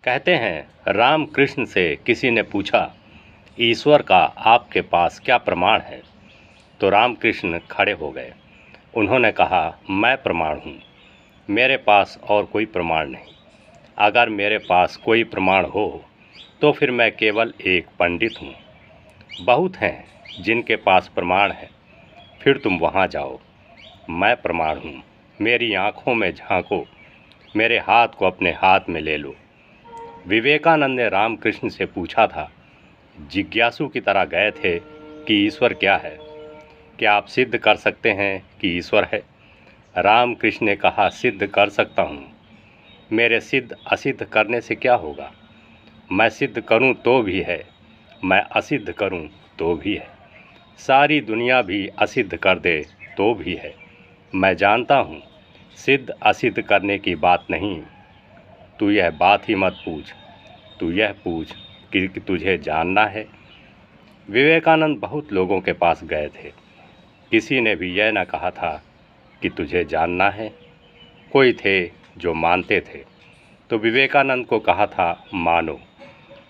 कहते हैं राम कृष्ण से किसी ने पूछा, ईश्वर का आपके पास क्या प्रमाण है। तो रामकृष्ण खड़े हो गए। उन्होंने कहा, मैं प्रमाण हूँ, मेरे पास और कोई प्रमाण नहीं। अगर मेरे पास कोई प्रमाण हो तो फिर मैं केवल एक पंडित हूँ। बहुत हैं जिनके पास प्रमाण है, फिर तुम वहाँ जाओ। मैं प्रमाण हूँ, मेरी आँखों में झांको, मेरे हाथ को अपने हाथ में ले लो। विवेकानंद ने रामकृष्ण से पूछा था, जिज्ञासु की तरह गए थे कि ईश्वर क्या है, क्या आप सिद्ध कर सकते हैं कि ईश्वर है। रामकृष्ण ने कहा, सिद्ध कर सकता हूँ। मेरे सिद्ध असिद्ध करने से क्या होगा। मैं सिद्ध करूँ तो भी है, मैं असिद्ध करूँ तो भी है, सारी दुनिया भी असिद्ध कर दे तो भी है। मैं जानता हूँ सिद्ध असिद्ध करने की बात नहीं। तू यह बात ही मत पूछ, तू यह पूछ कि तुझे जानना है। विवेकानंद बहुत लोगों के पास गए थे, किसी ने भी यह न कहा था कि तुझे जानना है। कोई थे जो मानते थे, तो विवेकानंद को कहा था, मानो,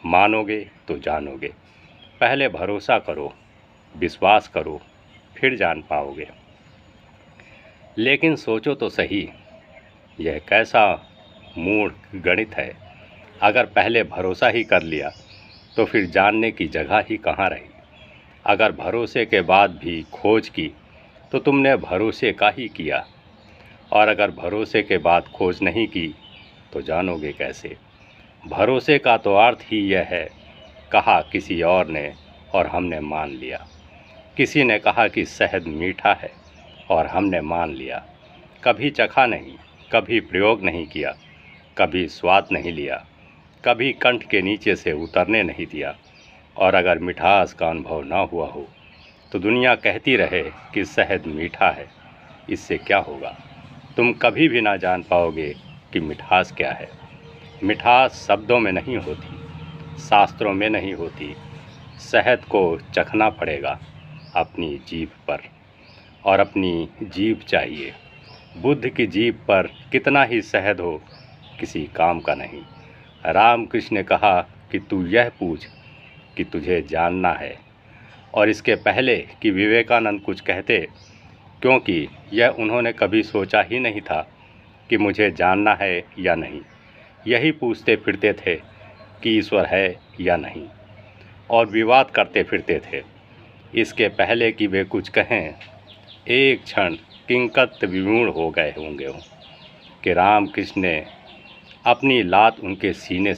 मानोगे तो जानोगे। पहले भरोसा करो, विश्वास करो, फिर जान पाओगे। लेकिन सोचो तो सही, यह कैसा मूढ़ गणित है। अगर पहले भरोसा ही कर लिया तो फिर जानने की जगह ही कहाँ रही। अगर भरोसे के बाद भी खोज की तो तुमने भरोसे का ही किया, और अगर भरोसे के बाद खोज नहीं की तो जानोगे कैसे। भरोसे का तो अर्थ ही यह है, कहा किसी और ने और हमने मान लिया। किसी ने कहा कि शहद मीठा है और हमने मान लिया। कभी चखा नहीं, कभी प्रयोग नहीं किया, कभी स्वाद नहीं लिया, कभी कंठ के नीचे से उतरने नहीं दिया। और अगर मिठास का अनुभव ना हुआ हो तो दुनिया कहती रहे कि शहद मीठा है, इससे क्या होगा। तुम कभी भी ना जान पाओगे कि मिठास क्या है। मिठास शब्दों में नहीं होती, शास्त्रों में नहीं होती। शहद को चखना पड़ेगा अपनी जीभ पर, और अपनी जीभ चाहिए। बुद्ध की जीभ पर कितना ही शहद हो, किसी काम का नहीं। रामकृष्ण ने कहा कि तू यह पूछ कि तुझे जानना है। और इसके पहले कि विवेकानंद कुछ कहते, क्योंकि यह उन्होंने कभी सोचा ही नहीं था कि मुझे जानना है या नहीं, यही पूछते फिरते थे कि ईश्वर है या नहीं, और विवाद करते फिरते थे। इसके पहले कि वे कुछ कहें, एक क्षण किंकत विमूढ़ हो गए होंगे कि रामकृष्ण ने अपनी लात उनके सीने